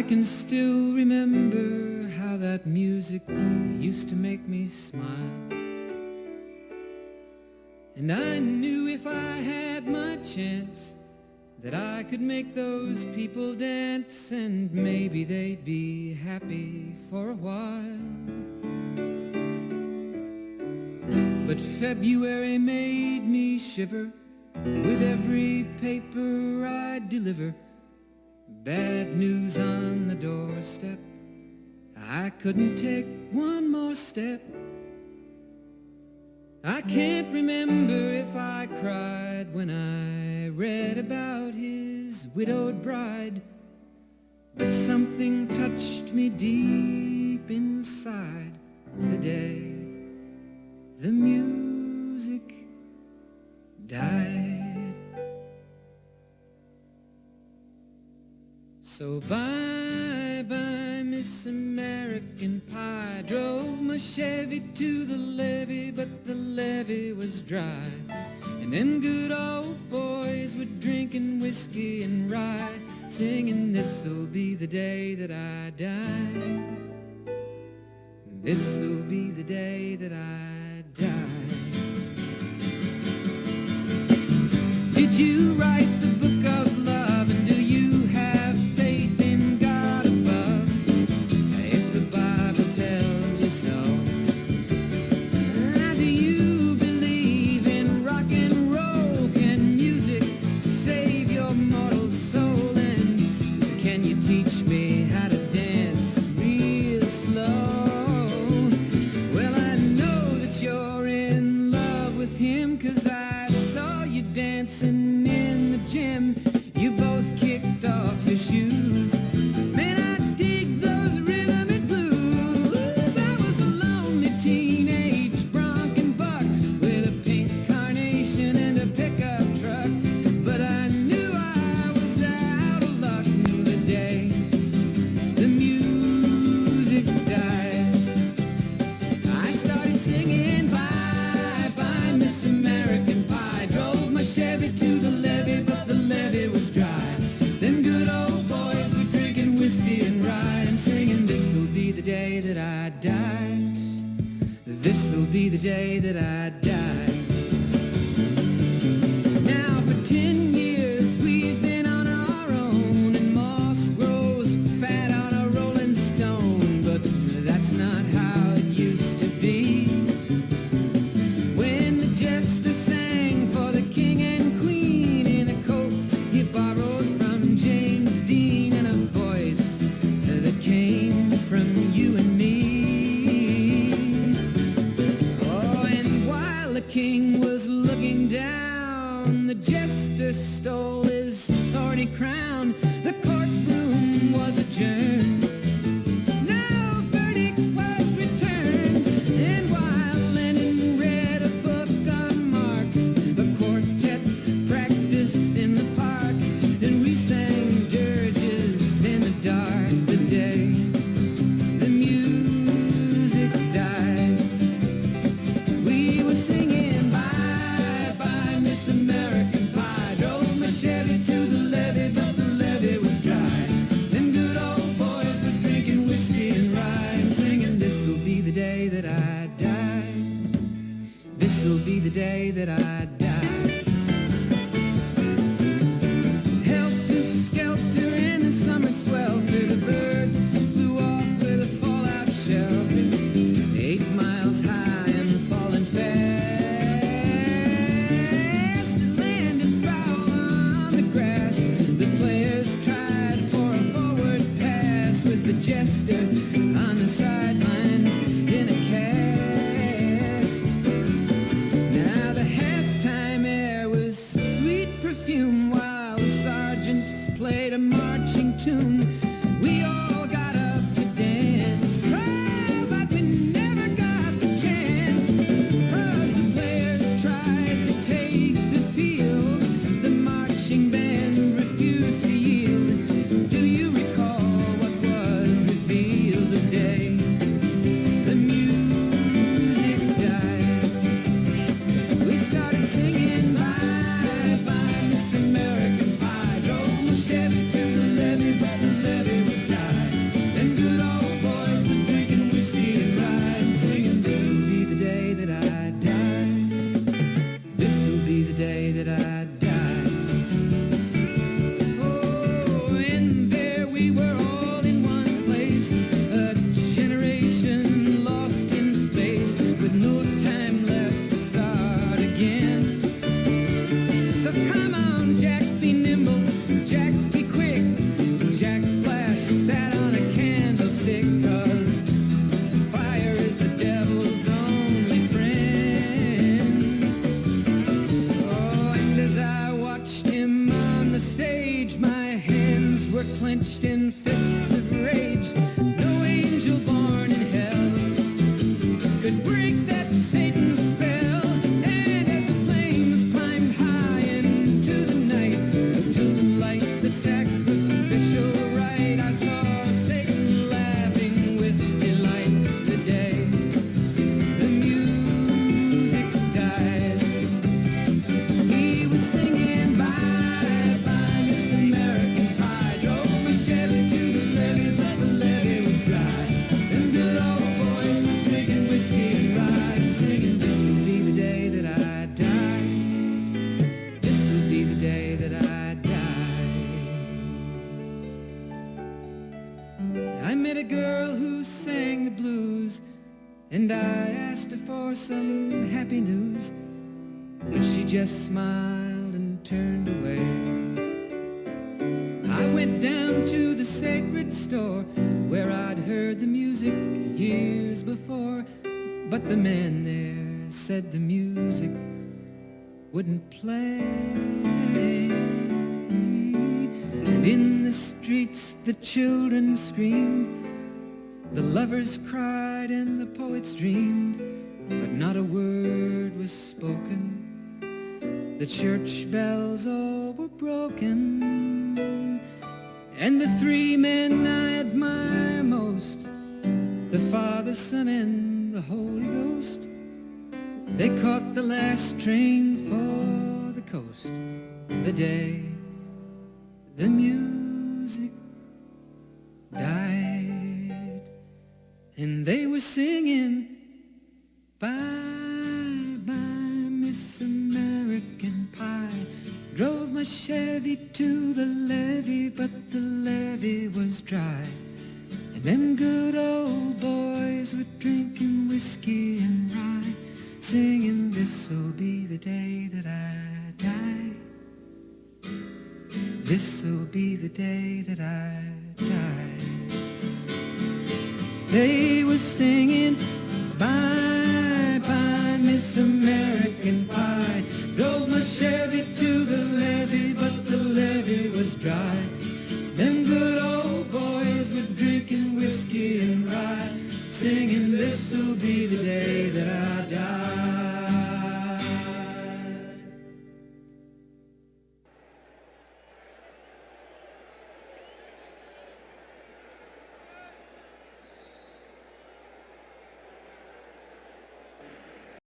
I can still remember how that music used to make me smile. And I knew if I had my chance that I could make those people dance, and maybe they'd be happy for a while. But February made me shiver with every paper I deliver. Bad news on the doorstep, I couldn't take one more step. I can't remember if I cried when I read about his widowed bride, but something touched me deep inside the day the music died. So bye-bye, Miss American Pie. Drove my Chevy to the levee, but the levee was dry. And them good old boys were drinking whiskey and rye, singing, this'll be the day that I die. This'll be the day that I die. Did you write the book of love, and do you have faith in God above? If the Bible tells you so. Do you believe in rock and roll? Can music save your mortal soul? And can you teach me how to dance real slow? Well, I know that you're in love with him, 'cause I saw you dancing in the gym. You both kicked off your shoes. Man, I dig those rhythm and blues. I was a lonely teenage bronc and buck with a pink carnation and a pickup truck, but I knew I was out of luck the day the music died. I started singing bye-bye, Miss American Pie. Drove my Chevy to the levee, but the levee was dry. Them good old boys were drinking whiskey and rye, and singing, this'll be the day that I die. This'll be the day that I die. Now for 10 years we've been on our own, and moss grows fat on a rolling stone, but that's not how it used to be. When the jester sang for the king and queen in a coat he borrowed from James Dean, and a voice that came from you and me. Oh, and while the king was looking down, the jester stole his thorny crown. The courtroom was adjourned. No verdict was returned. And while Lennon read a book on Marx, the quartet practiced in the park, and we sang dirges in the dark the day the music died. We were singing bye-bye, Miss American Pie. Drove my Chevy to the levee, but the levee was dry. Them good old boys were drinking whiskey and rye, and singing, this'll be the day that I die. This'll be the day that I die. Helter-skelter in the summer swelter, the birds flew off with a fallout shelter. 8 miles high and falling fast. It landed foul on the grass. The players tried for a forward pass, with the jester on the sidelines in a cast. Now the halftime air was sweet perfume, while the sergeants played a marching tune. We all got up to dance, oh, but we never got the chance, 'cause the players tried to take the field. The marching band refused to yield. Do you recall what was revealed the day the music died? We started singing bye-bye, Miss American Pie. Drove my Chevy to the levee, but the levee on, Jack be nimble, Jack be quick. Jack Flash sat on a candlestick, 'cause fire is the devil's only friend. Oh, and as I watched him on the stage, my hands were clenched in fists of rage. No angel born in hell could break that Satan's spell. And as the flames climbed high into the night to light the sacrificial rite, I saw Satan laughing with delight. The day the music died, he was singing bye bye Miss American Pie. Drove my Chevy to the levee, but the levee was dry. Them good old boys were drinking whiskey and rye, and singing, this'll be the day that I die. This'll be the day that I die. I met a girl who sang the blues, and I asked her for some happy news, but she just smiled and turned away. I went down to the sacred store where I'd heard the music years before, but the man there said the music wouldn't play. And in the streets the children screamed, the lovers cried and the poets dreamed, but not a word was spoken. The church bells all were broken, and the three men I admire most, the Father, Son, and the Holy Ghost, they caught the last train for the coast. The day the music died, and they were singing bye bye Miss American Pie. Drove my Chevy to the levee, but the levee was dry. And them good old boys were drinking whiskey and rye, singing, this'll be the day that I die. This'll be the day that I die. They were singing bye bye Miss American Pie.